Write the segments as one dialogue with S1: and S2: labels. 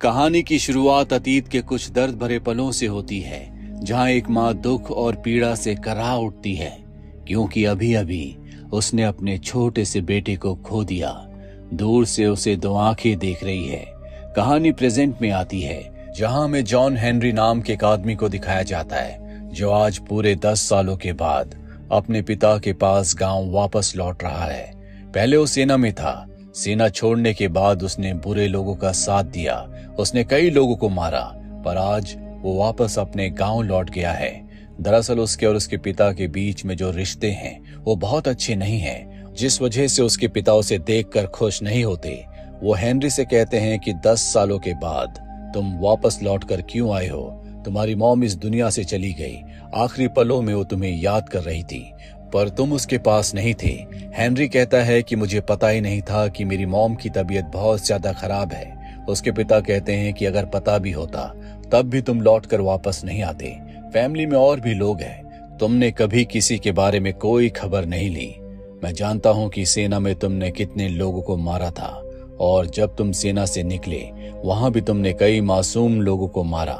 S1: कहानी की शुरुआत अतीत के कुछ दर्द भरे पलों से होती है, जहां एक माँ दुख और पीड़ा से कराह उठती है, क्योंकि अभी अभी उसने अपने छोटे से बेटे को खो दिया। दूर से उसे दो आंखें देख रही है। कहानी प्रेजेंट में आती है, जहां हमें जॉन हेनरी नाम के एक आदमी को दिखाया जाता है, जो आज पूरे 10 सालों के बाद अपने पिता के पास गांव वापस लौट रहा है। पहले वो सेना में था। सेना छोड़ने के बाद उसने बुरे लोगों का साथ दिया, उसने कई लोगों को मारा, पर आज वो वापस अपने गांव लौट गया है। दरअसल उसके और उसके पिता के बीच में जो रिश्ते हैं वो बहुत अच्छे नहीं हैं, जिस वजह से उसके पिता उसे देखकर खुश नहीं होते। वो हेनरी से कहते हैं कि 10 सालों के बाद तुम वापस लौट कर क्यों आए हो? तुम्हारी मॉम इस दुनिया से चली गई, आखिरी पलों में वो तुम्हें याद कर रही थी, पर तुम उसके पास नहीं थे। हेनरी कहता है कि मुझे पता ही नहीं था कि मेरी मॉम की तबीयत बहुत ज्यादा खराब है। उसके पिता कहते हैं कि अगर पता भी होता तब भी तुम लौट कर वापस नहीं आते। फैमिली में और भी लोग हैं, तुमने कभी किसी के बारे में कोई खबर नहीं ली। मैं जानता हूं कि सेना में तुमने कितने लोगों को मारा था, और जब तुम सेना से निकले वहां भी तुमने कई मासूम लोगों को मारा।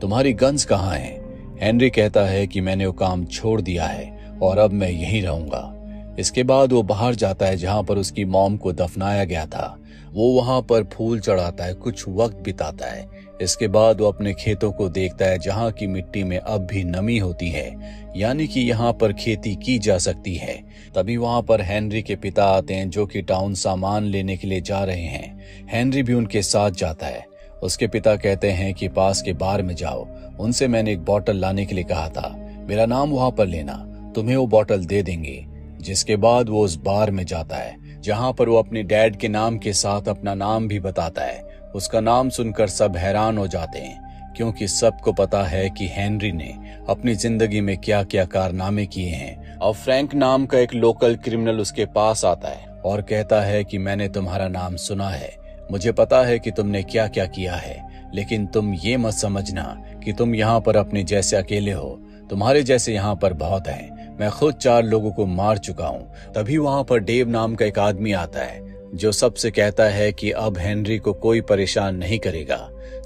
S1: तुम्हारी गन्स कहाँ हैं? हेनरी कहता है कि मैंने वो काम छोड़ दिया है और अब मैं यहीं रहूंगा। इसके बाद वो बाहर जाता है जहां पर उसकी मॉम को दफनाया गया था। वो वहां पर फूल चढ़ाता है, कुछ वक्त बिताता है। इसके बाद वो अपने खेतों को देखता है, जहां की मिट्टी में अब भी नमी होती है, यानी कि यहाँ पर खेती की जा सकती है। तभी वहां पर हेनरी के पिता आते हैं, जो कि टाउन सामान लेने के लिए जा रहे हैं। हेनरी भी उनके साथ जाता है। उसके पिता कहते हैं कि पास के बार में जाओ, उनसे मैंने एक बोतल लाने के लिए कहा था, मेरा नाम वहां पर लेना, तुम्हें वो बोतल दे देंगे। जिसके बाद वो उस बार में जाता है, जहां पर वो अपने डैड के नाम के साथ अपना नाम भी बताता है। उसका नाम सुनकर सब हैरान हो जाते हैं, क्योंकि सबको पता है कि हेनरी ने अपनी जिंदगी में क्या क्या कारनामे किए हैं। और फ्रैंक नाम का एक लोकल क्रिमिनल उसके पास आता है और कहता है कि मैंने तुम्हारा नाम सुना है, मुझे पता है कि तुमने क्या क्या किया है, लेकिन तुम ये मत समझना कि तुम यहाँ पर अपने जैसे अकेले हो, तुम्हारे जैसे यहाँ पर बहुत हैं। मैं खुद 4 लोगों को मार चुका हूँ। तभी वहां पर डेव नाम का एक आदमी आता है, जो सबसे कहता है कि अब हेनरी को कोई परेशान नहीं करेगा।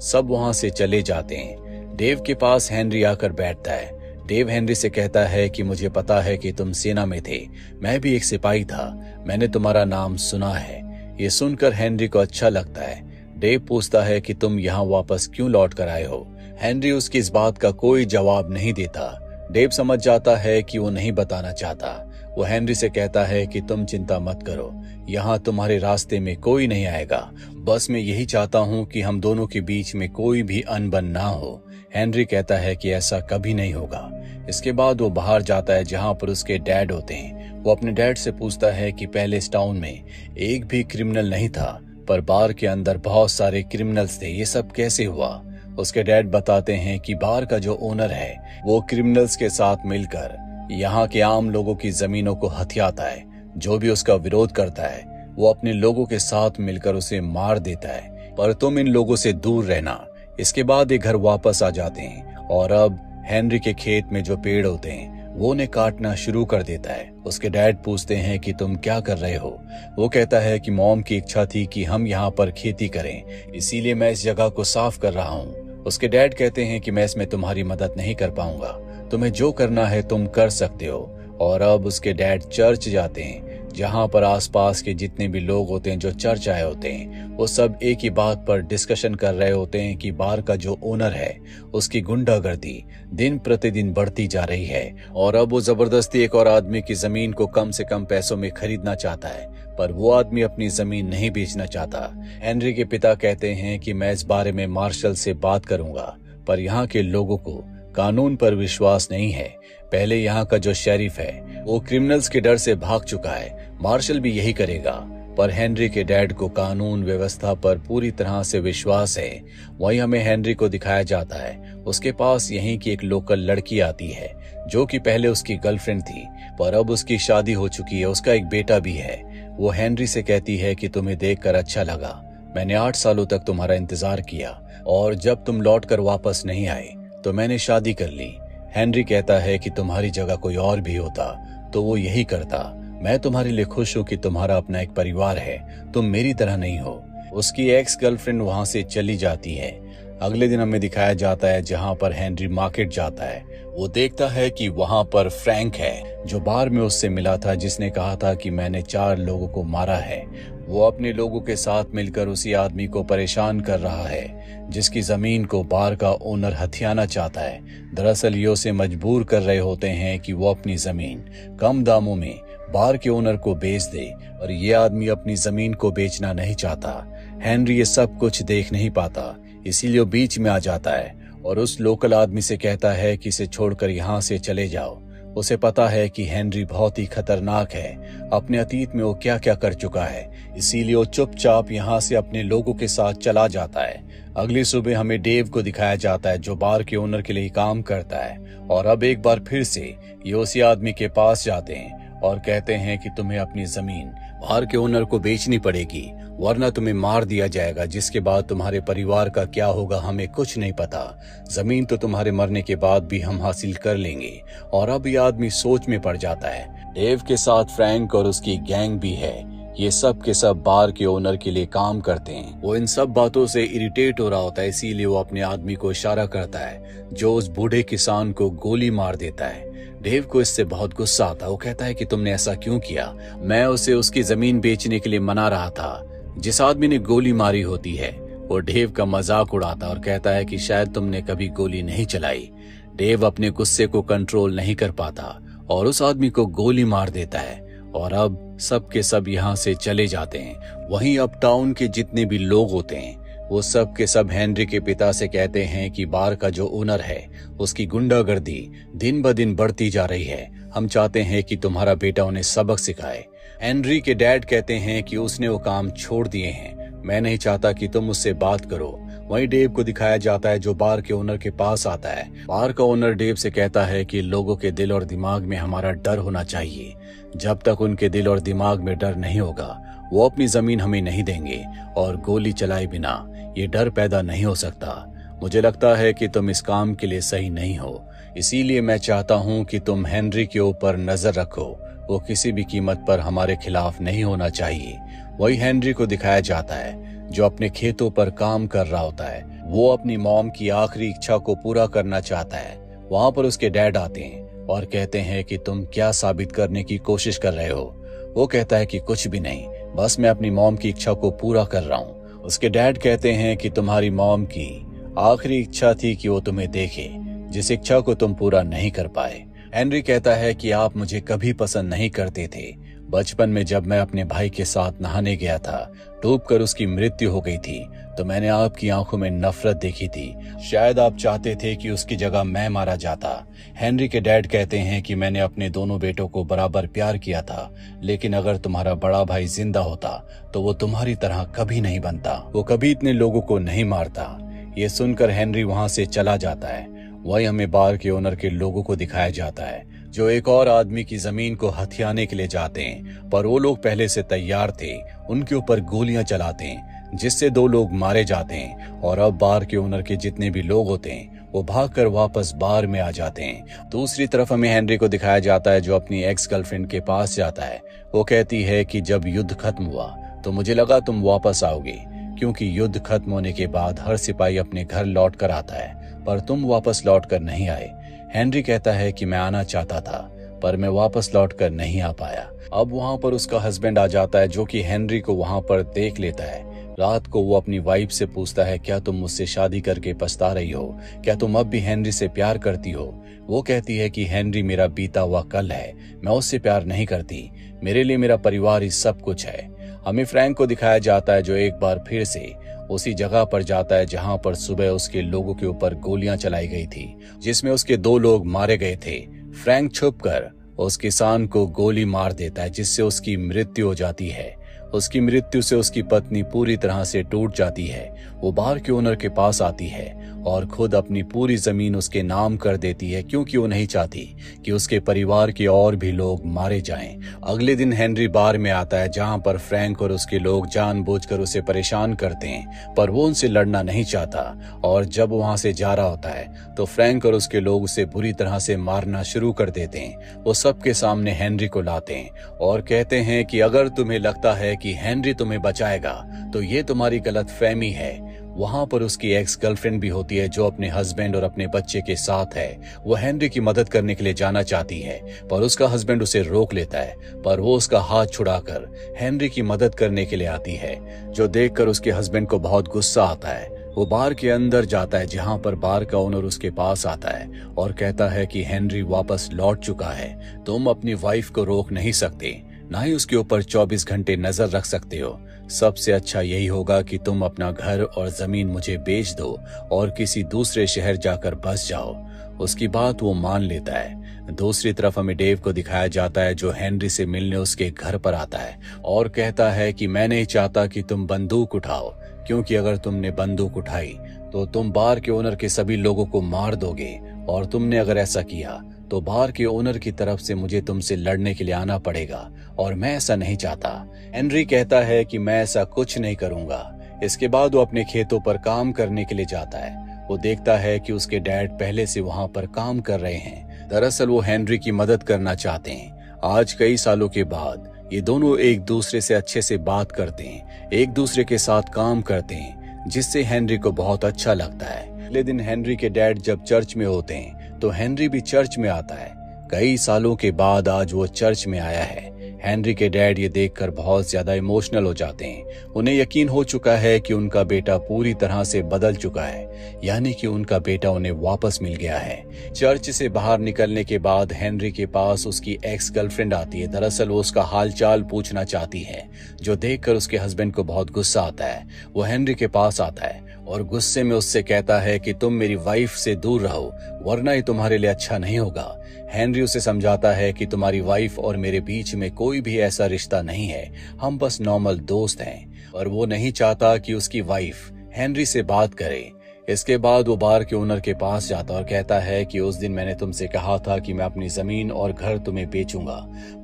S1: सब वहां से चले जाते हैं। डेव के पास हेनरी आकर बैठता है। डेव हेनरी से कहता है कि मुझे पता है कि तुम सेना में थे, मैं भी एक सिपाही था, मैंने तुम्हारा नाम सुना है। ये सुनकर हेनरी को अच्छा लगता है। डेव पूछता है कि तुम यहाँ वापस क्यों लौट कर आए हो? हेनरी उसकी इस बात का कोई जवाब नहीं देता। डेव समझ जाता है कि वो नहीं बताना चाहता। वो हेनरी से कहता है कि तुम चिंता मत करो, यहाँ तुम्हारे रास्ते में कोई नहीं आएगा, बस मैं यही चाहता हूँ कि हम दोनों के बीच में कोई भी अनबन ना हो। हेनरी कहता है कि ऐसा कभी नहीं होगा। इसके बाद वो बाहर जाता है, जहाँ पर उसके डैड होते हैं। वो अपने डैड से पूछता है कि पहले इस टाउन में एक भी क्रिमिनल नहीं था, पर बार के अंदर बहुत सारे क्रिमिनल्स थे, ये सब कैसे हुआ? उसके डैड बताते हैं कि बार का जो ओनर है वो क्रिमिनल्स के साथ मिलकर यहाँ के आम लोगों की जमीनों को हथियाता है। जो भी उसका विरोध करता है वो अपने लोगों के साथ मिलकर उसे मार देता है, पर तुम इन लोगों से दूर रहना। इसके बाद ये घर वापस आ जाते हैं, और अब हेनरी के खेत में जो पेड़ होते हैं वो उन्हें काटना शुरू कर देता है। उसके डैड पूछते हैं कि तुम क्या कर रहे हो? वो कहता है कि मॉम की इच्छा थी कि हम यहाँ पर खेती करें, इसीलिए मैं इस जगह को साफ कर रहा हूँ। उसके डैड कहते हैं कि मैं इसमें तुम्हारी मदद नहीं कर पाऊंगा, तुम्हें जो करना है तुम कर सकते हो। और अब उसके डैड चर्च जाते हैं, जहां पर आसपास के जितने भी लोग होते हैं जो चर्च आए होते हैं, वो सब एक ही बात पर डिस्कशन कर रहे होते हैं कि बार का जो ओनर है उसकी गुंडागर्दी दिन प्रतिदिन बढ़ती जा रही है, और अब वो जबरदस्ती एक और आदमी की जमीन को कम से कम पैसों में खरीदना चाहता है, पर वो आदमी अपनी जमीन नहीं बेचना चाहता। हेनरी के पिता कहते हैं कि मैं इस बारे में मार्शल से बात करूंगा, पर यहाँ के लोगों को कानून पर विश्वास नहीं है। पहले यहाँ का जो शेरिफ है वो क्रिमिनल्स के डर से भाग चुका है, मार्शल भी यही करेगा, पर हेनरी के डैड को कानून व्यवस्था पर पूरी तरह से विश्वास है। वहीं हमें हेनरी को दिखाया जाता है, उसके पास यहीं की एक लोकल लड़की आती है, जो कि पहले उसकी गर्लफ्रेंड थी, पर अब उसकी शादी हो चुकी है, उसका एक बेटा भी है। वो हेनरी से कहती है कि तुम्हें देखकर अच्छा लगा, मैंने 8 सालों तक तुम्हारा इंतजार किया, और जब तुम लौट कर वापस नहीं आए तो मैंने शादी कर ली। हेनरी कहता है कि तुम्हारी जगह कोई और भी होता तो वो यही करता। मैं तुम्हारे लिए खुश हूँ कि तुम्हारा अपना एक परिवार है, तुम मेरी तरह नहीं हो। उसकी एक्स गर्लफ्रेंड वहां से चली जाती है। अगले दिन हमें दिखाया जाता है जहां पर हेनरी मार्केट जाता है। वो देखता है कि वहां पर फ्रैंक है जो बार में उससे मिला था, जिसने कहा था कि मैंने 4 लोगों को मारा है। वो अपने लोगों के साथ मिलकर उसी आदमी को परेशान कर रहा है जिसकी जमीन को बार का ओनर हथियाना चाहता है। दरअसल ये उसे मजबूर कर रहे होते हैं कि वो अपनी जमीन कम दामों में बार के ओनर को बेच दे, और ये आदमी अपनी जमीन को बेचना नहीं चाहता। हेनरी ये सब कुछ देख नहीं पाता, इसीलिए वो बीच में आ जाता है और उस लोकल आदमी से कहता है कि इसे छोड़कर यहाँ से चले जाओ। उसे पता है कि हेनरी बहुत ही खतरनाक है, अपने अतीत में वो क्या क्या कर चुका है, इसीलिए वो चुपचाप यहाँ से अपने लोगों के साथ चला जाता है। अगली सुबह हमें डेव को दिखाया जाता है जो बार के ओनर के लिए काम करता है, और अब एक बार फिर से ये उसी आदमी के पास जाते हैं और कहते हैं कि तुम्हें अपनी जमीन बार के ओनर को बेचनी पड़ेगी, वरना तुम्हें मार दिया जाएगा, जिसके बाद तुम्हारे परिवार का क्या होगा हमें कुछ नहीं पता। जमीन तो तुम्हारे मरने के बाद भी हम हासिल कर लेंगे। और अब ये आदमी सोच में पड़ जाता है। डेव के साथ फ्रैंक और उसकी गैंग भी है। ये सब के सब बार के ओनर के लिए काम करते हैं। वो इन सब बातों से इरिटेट हो रहा होता है, इसीलिए वो अपने आदमी को इशारा करता है जो उस बूढ़े किसान को गोली मार देता है। डेव को इससे बहुत गुस्सा आता है। वो कहता है कि तुमने ऐसा क्यों किया? मैं उसे उसकी जमीन बेचने के लिए मना रहा था जिस आदमी ने गोली मारी होती है। वो डेव का मजाक उड़ाता और कहता है कि शायद तुमने कभी गोली नहीं चलाई। डेव अपने गुस्से को कंट्रोल नहीं कर पाता और उस आदमी को गोली मार देता है, और अब सब के सब यहाँ से चले जाते हैं। वहीं अब टाउन के जितने भी लोग होते हैं वो सब के सब हेनरी के पिता से कहते हैं कि बार का जो ओनर है उसकी गुंडागर्दी दिन ब दिन बढ़ती जा रही है। हम चाहते हैं कि तुम्हारा बेटा उन्हें सबक सिखाए। हेनरी के डैड कहते हैं कि उसने वो काम छोड़ दिए हैं, मैं नहीं चाहता कि तुम उससे बात करो। वहीं डेव को दिखाया जाता है जो बार के ओनर के पास आता है। बार का ओनर डेव से कहता है कि लोगों के दिल और दिमाग में हमारा डर होना चाहिए। जब तक उनके दिल और दिमाग में डर नहीं होगा वो अपनी जमीन हमें नहीं देंगे, और गोली चलाए बिना ये डर पैदा नहीं हो सकता। मुझे लगता है कि तुम इस काम के लिए सही नहीं हो, इसीलिए मैं चाहता हूँ कि तुम हेनरी के ऊपर नजर रखो। वो किसी भी कीमत पर हमारे खिलाफ नहीं होना चाहिए। वही हेनरी को दिखाया जाता है जो अपने खेतों पर काम कर रहा होता है। वो अपनी मॉम की आखिरी इच्छा को पूरा करना चाहता है। वहां पर उसके डैड आते हैं और कहते हैं कि तुम क्या साबित करने की कोशिश कर रहे हो? वो कहता है कि कुछ भी नहीं, बस मैं अपनी मॉम की इच्छा को पूरा कर रहा हूँ। उसके डैड कहते हैं कि तुम्हारी मॉम की आखिरी इच्छा थी कि वो तुम्हें देखे, जिस इच्छा को तुम पूरा नहीं कर पाए। हेनरी कहता है कि आप मुझे कभी पसंद नहीं करते थे। बचपन में जब मैं अपने भाई के साथ नहाने गया था, डूबकर उसकी मृत्यु हो गई थी, तो मैंने आपकी आंखों में नफरत देखी थी। शायद आप चाहते थे कि उसकी जगह मैं मारा जाता। हेनरी के डैड कहते हैं कि मैंने अपने दोनों बेटों को बराबर प्यार किया था, लेकिन अगर तुम्हारा बड़ा भाई जिंदा होता तो वो तुम्हारी तरह कभी नहीं बनता। वो कभी इतने लोगों को नहीं मारता। ये सुनकर हेनरी वहां से चला जाता है। वही हमें बार के ओनर के लोगों को दिखाया जाता है जो एक और आदमी की जमीन को हथियाने के लिए जाते हैं, पर वो लोग पहले से तैयार थे। उनके ऊपर गोलियां चलाते हैं जिससे 2 लोग मारे जाते हैं, और अब बार के ओनर के जितने भी लोग होते हैं वो भागकर वापस बार में आ जाते हैं। दूसरी तरफ हमें हेनरी को दिखाया जाता है जो अपनी एक्स गर्लफ्रेंड के पास जाता है। वो कहती है कि जब युद्ध खत्म हुआ तो मुझे लगा तुम वापस आओगे, क्योंकि युद्ध खत्म होने के बाद हर सिपाही अपने घर लौट कर आता है, पर तुम वापस लौट कर नहीं आए। हेनरी कहता है कि मैं आना चाहता था पर मैं वापस लौट कर नहीं आ पाया। अब वहां पर उसका हस्बैंड आ जाता है जो कि हेनरी को वहां पर देख लेता है। रात को वो अपनी वाइफ से पूछता है, क्या तुम मुझसे शादी करके पछता रही हो? क्या तुम अब भी हेनरी से प्यार करती हो? वो कहती है कि हेनरी मेरा बीता हुआ कल है, मैं उससे प्यार नहीं करती। मेरे लिए मेरा परिवार ही सब कुछ है। हमें फ्रैंक को दिखाया जाता है जो एक बार फिर से उसी जगह पर जाता है जहां पर सुबह उसके लोगों के ऊपर गोलियां चलाई गई थी, जिसमें उसके 2 लोग मारे गए थे। फ्रैंक छुपकर उस किसान को गोली मार देता है जिससे उसकी मृत्यु हो जाती है। उसकी मृत्यु से उसकी पत्नी पूरी तरह से टूट जाती है। वो बार के ओनर के पास आती है और खुद अपनी पूरी जमीन उसके नाम कर देती है, क्योंकि वो नहीं चाहती कि उसके परिवार के और भी लोग मारे जाएं। अगले दिन हेनरी बार में आता है जहां पर फ्रैंक और उसके लोग जानबूझकर उसे परेशान करते हैं, पर वो उनसे लड़ना नहीं चाहता। और जब वहां से जा रहा होता है तो फ्रैंक और उसके लोग उसे बुरी तरह से मारना शुरू कर देते हैं। वो सबके सामने हेनरी को लाते हैं और कहते हैं कि अगर तुम्हें लगता है कि हेनरी तुम्हें बचाएगा, तो ये तुम्हारी गलतफहमी है। वहां पर उसकी एक्स गर्लफ्रेंड भी होती है जो अपने हस्बैंड और अपने बच्चे के साथ है। वो हेनरी की मदद करने के लिए जाना चाहती है, पर उसका हस्बैंड उसे रोक लेता है, पर वो उसका हाथ छुड़ाकर हेनरी की मदद करने के लिए आती है, जो देखकर उसके हस्बैंड को बहुत गुस्सा आता है। वो बार के अंदर जाता है, जहां पर बार का ओनर उसके पास आता है और कहता है कि हेनरी वापस लौट चुका है, तुम अपनी वाइफ को रोक नहीं सकते, ना ही उसके ऊपर 24 घंटे नजर रख सकते हो। सबसे अच्छा यही होगा कि तुम अपना घर और जमीन मुझे बेच दो और किसी दूसरे शहर जाकर बस जाओ। उसकी बात वो मान लेता है। दूसरी तरफ हमें डेव को दिखाया जाता है, जो हेनरी से मिलने उसके घर पर आता है और कहता है कि मैं नहीं चाहता कि तुम बंदूक उठाओ, क्योंकि अगर तुमने बंदूक उठाई तो तुम बार के ओनर के सभी लोगों को मार दोगे, और तुमने अगर ऐसा किया तो बार के ओनर की तरफ से मुझे तुमसे लड़ने के लिए आना पड़ेगा, और मैं ऐसा नहीं चाहता। हेनरी कहता है कि मैं ऐसा कुछ नहीं करूंगा। इसके बाद वो अपने खेतों पर काम करने के लिए जाता है। वो देखता है कि उसके डैड पहले से वहां पर काम कर रहे हैं। दरअसल वो हेनरी की मदद करना चाहते हैं। आज कई सालों के बाद ये दोनों एक दूसरे से अच्छे से बात करते हैं, एक दूसरे के साथ काम करते हैं, जिससे हेनरी को बहुत अच्छा लगता है। अगले दिन हेनरी के डैड जब चर्च में होते हैं तो हेनरी भी चर्च में आता है। कई सालों के बाद आज वो चर्च में आया है। हेनरी के डैड ये देखकर बहुत ज्यादा इमोशनल हो जाते हैं। उन्हें यकीन हो चुका है कि उनका बेटा पूरी तरह से बदल चुका है, यानी कि उनका बेटा उन्हें वापस मिल गया है। चर्च से बाहर निकलने के बाद हेनरी के पास उसकी एक्स गर्लफ्रेंड आती है। दरअसल वो उसका हालचाल पूछना चाहती है, जो देखकर उसके हस्बैंड को बहुत गुस्सा आता है। वो हेनरी के पास आता है और गुस्से में उससे कहता है कि तुम मेरी वाइफ से दूर रहो, वरना ये तुम्हारे लिए अच्छा नहीं होगा। हेनरी उसे समझाता है कि तुम्हारी वाइफ और मेरे बीच में कोई भी ऐसा रिश्ता नहीं है, हम बस नॉर्मल दोस्त हैं। और वो नहीं चाहता कि उसकी वाइफ हेनरी से बात करे। इसके बाद वो बार के ओनर के पास जाता और कहता है कि उस दिन मैंने तुमसे कहा था कि मैं अपनी जमीन और घर तुम्हें बेचूंगा,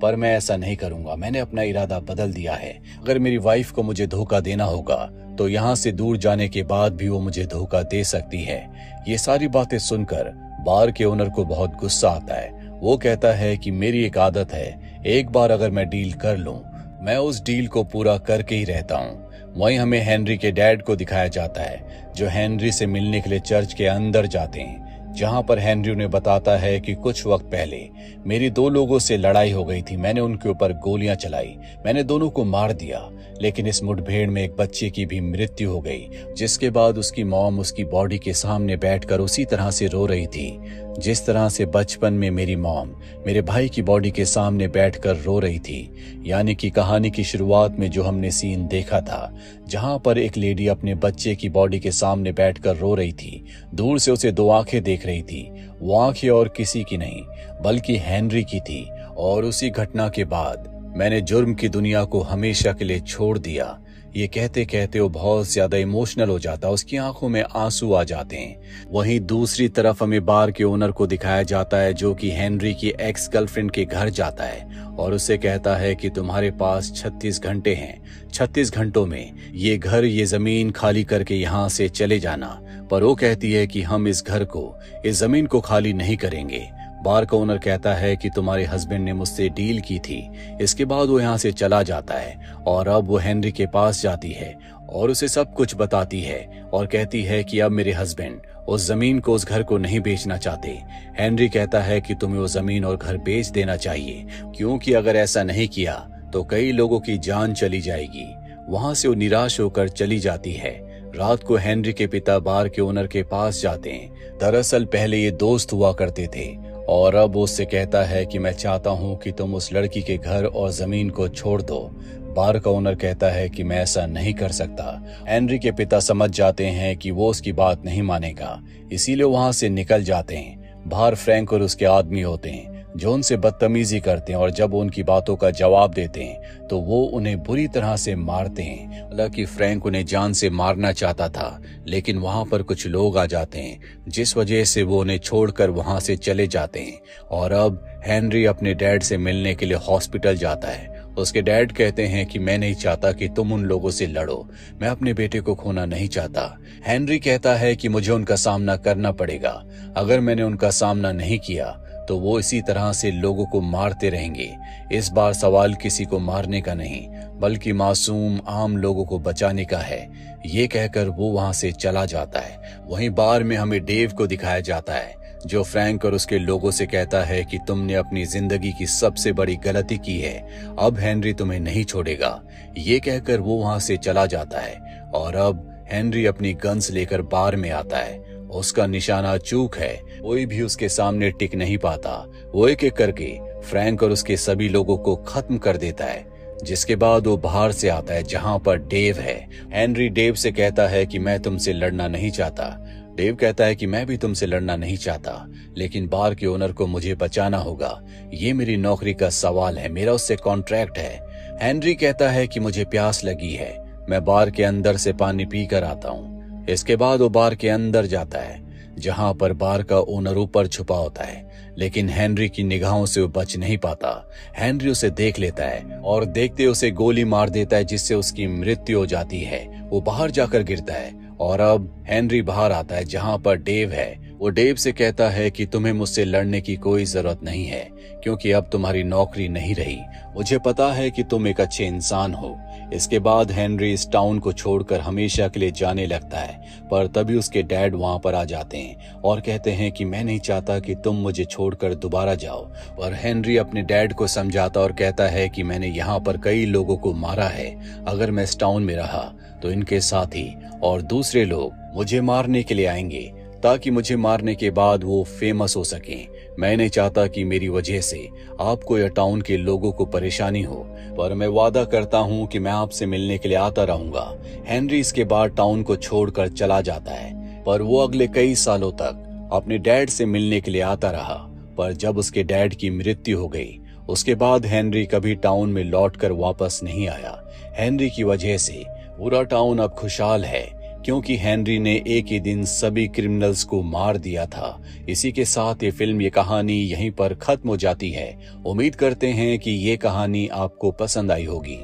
S1: पर मैं ऐसा नहीं करूंगा। मैंने अपना इरादा बदल दिया है। अगर मेरी वाइफ को मुझे धोखा देना होगा तो यहाँ से दूर जाने के बाद भी वो मुझे धोखा दे सकती है। ये सारी बातें सुनकर बार के ओनर को बहुत गुस्सा आता है। वो कहता है कि मेरी एक आदत है, एक बार अगर मैं डील कर लूं, मैं उस डील को पूरा करके ही रहता हूँ। वहीं हमें हेनरी के डैड को दिखाया जाता है, जो हेनरी से मिलने के लिए चर्च के अंदर जाते हैं, जहां पर हेनरी उन्हें बताता है कि कुछ वक्त पहले मेरी दो लोगों से लड़ाई हो गई थी। मैंने उनके ऊपर गोलियां चलाई, मैंने दोनों को मार दिया, लेकिन इस मुठभेड़ में एक बच्चे की भी मृत्यु हो गई, जिसके बाद उसकी मॉम उसकी बॉडी के सामने बैठकर उसी तरह से रो रही थी, जिस तरह से बचपन में मेरी मॉम मेरे भाई की बॉडी के सामने बैठकर रो रही थी। यानी कि कहानी की शुरुआत में जो हमने सीन देखा था, जहां पर एक लेडी अपने बच्चे की बॉडी के सामने बैठकर रो रही थी, दूर से उसे दो आंखें देख रही थी। वो आंखें और किसी की नहीं बल्कि हेनरी की थी। और उसी घटना के बाद मैंने जुर्म की दुनिया को हमेशा के लिए छोड़ दिया। ये कहते कहते वो बहुत ज्यादा इमोशनल हो जाता है, उसकी आंखों में आंसू आ जाते हैं। वहीं दूसरी तरफ हमें बार के ओनर को दिखाया जाता है, जो कि हेनरी की एक्स गर्लफ्रेंड के घर जाता है और उसे कहता है कि तुम्हारे पास 36 घंटे हैं, 36 घंटों में ये घर ये जमीन खाली करके यहाँ से चले जाना। पर वो कहती है कि हम इस घर को इस जमीन को खाली नहीं करेंगे। बार का ओनर कहता है कि तुम्हारे हस्बैंड ने मुझसे डील की थी। इसके बाद वो यहाँ से चला जाता है और अब वो हेनरी के पास जाती है और उसे सब कुछ बताती है और कहती है कि अब मेरे हस्बैंड उस जमीन को उस घर को नहीं बेचना चाहते। हेनरी कहता है कि तुम्हें वो जमीन और घर बेच देना चाहिए, क्योंकि अगर ऐसा नहीं किया तो कई लोगों की जान चली जाएगी। वहां से वो निराश होकर चली जाती है। रात को हेनरी के पिता बार के ओनर के पास जाते हैं। दरअसल पहले ये दोस्त हुआ करते थे और अब उससे कहता है कि मैं चाहता हूं कि तुम उस लड़की के घर और जमीन को छोड़ दो। बार का ओनर कहता है कि मैं ऐसा नहीं कर सकता। हेनरी के पिता समझ जाते हैं कि वो उसकी बात नहीं मानेगा, इसीलिए वहां से निकल जाते हैं। बाहर फ्रैंक और उसके आदमी होते हैं जो उनसे बदतमीजी करते हैं और जब वो उनकी बातों का जवाब देते हैं तो वो उन्हें बुरी तरह से मारते हैं। हालांकि फ्रैंक उन्हें जान से मारना चाहता था, लेकिन वहां पर कुछ लोग आ जाते हैं, जिस वजह से वो उन्हें छोड़कर वहां से चले जाते हैं। और अब हेनरी अपने डैड से मिलने के लिए हॉस्पिटल जाता है। उसके डैड कहते हैं कि मैं नहीं चाहता कि तुम उन लोगों से लड़ो, मैं अपने बेटे को खोना नहीं चाहता। हेनरी कहता है कि मुझे उनका सामना करना पड़ेगा, अगर मैंने उनका सामना नहीं किया तो वो इसी तरह से लोगों को मारते रहेंगे। इस बार सवाल किसी को मारने का नहीं बल्कि मासूम आम लोगों को बचाने का है। ये कहकर वो वहां से चला जाता है। वहीं बार में हमें डेव को दिखाया जाता है, जो फ्रैंक और उसके लोगों से कहता है कि तुमने अपनी जिंदगी की सबसे बड़ी गलती की है, अब हेनरी तुम्हें नहीं छोड़ेगा। ये कहकर वो वहां से चला जाता है और अब हेनरी अपनी गन्स लेकर बार में आता है। उसका निशाना चूक है, कोई भी उसके सामने टिक नहीं पाता। वो एक एक करके फ्रैंक और उसके सभी लोगों को खत्म कर देता है। जिसके बाद वो बाहर से आता है जहां पर डेव है। हेनरी डेव से कहता है कि मैं तुमसे लड़ना नहीं चाहता। डेव कहता है कि मैं भी तुमसे लड़ना नहीं चाहता, लेकिन बार के ओनर को मुझे बचाना होगा। ये मेरी नौकरी का सवाल है, मेरा उससे कॉन्ट्रैक्ट है। हेनरी कहता है कि मुझे प्यास लगी है, मैं बार के अंदर से पानी पी कर आता हूँ। इसके बाद वो बार के अंदर जाता है जहां पर बार का ओनर ऊपर छुपा होता है, लेकिन हेनरी की निगाहों से वो बच नहीं पाता। हेनरी उसे देख लेता है और देखते उसे गोली मार देता है, जिससे उसकी मृत्यु हो जाती है। वो बाहर जाकर गिरता है और अब हेनरी बाहर आता है जहां पर डेव है। वो डेव से कहता है कि तुम्हें मुझसे लड़ने की कोई जरूरत नहीं है, क्योंकि अब तुम्हारी नौकरी नहीं रही। मुझे पता है कि तुम एक अच्छे इंसान हो। इसके बाद हेनरी इस टाउन को छोड़कर हमेशा के लिए जाने लगता है, पर तभी उसके डैड वहां पर आ जाते हैं और कहते हैं कि मैं नहीं चाहता कि तुम मुझे छोड़कर दोबारा जाओ। पर हेनरी अपने डैड को समझाता और कहता है कि मैंने यहाँ पर कई लोगों को मारा है, अगर मैं इस टाउन में रहा तो इनके साथी और दूसरे लोग मुझे मारने के लिए आएंगे, ताकि मुझे मारने के बाद वो फेमस हो सकें। मैं नहीं चाहता कि मेरी वजह से आपको या टाउन के लोगों को परेशानी हो, पर मैं वादा करता हूँ कि मैं आपसे मिलने के लिए आता रहूंगा। हेनरी इसके बाद टाउन को छोड़कर चला जाता है, पर वो अगले कई सालों तक अपने डैड से मिलने के लिए आता रहा। पर जब उसके डैड की मृत्यु हो गई, उसके बाद हेनरी कभी टाउन में लौटकर वापस नहीं आया। हेनरी की वजह से पूरा टाउन अब खुशहाल है, क्योंकि हेनरी ने एक ही दिन सभी क्रिमिनल्स को मार दिया था। इसी के साथ ये फिल्म, ये कहानी यहीं पर खत्म हो जाती है। उम्मीद करते हैं कि ये कहानी आपको पसंद आई होगी।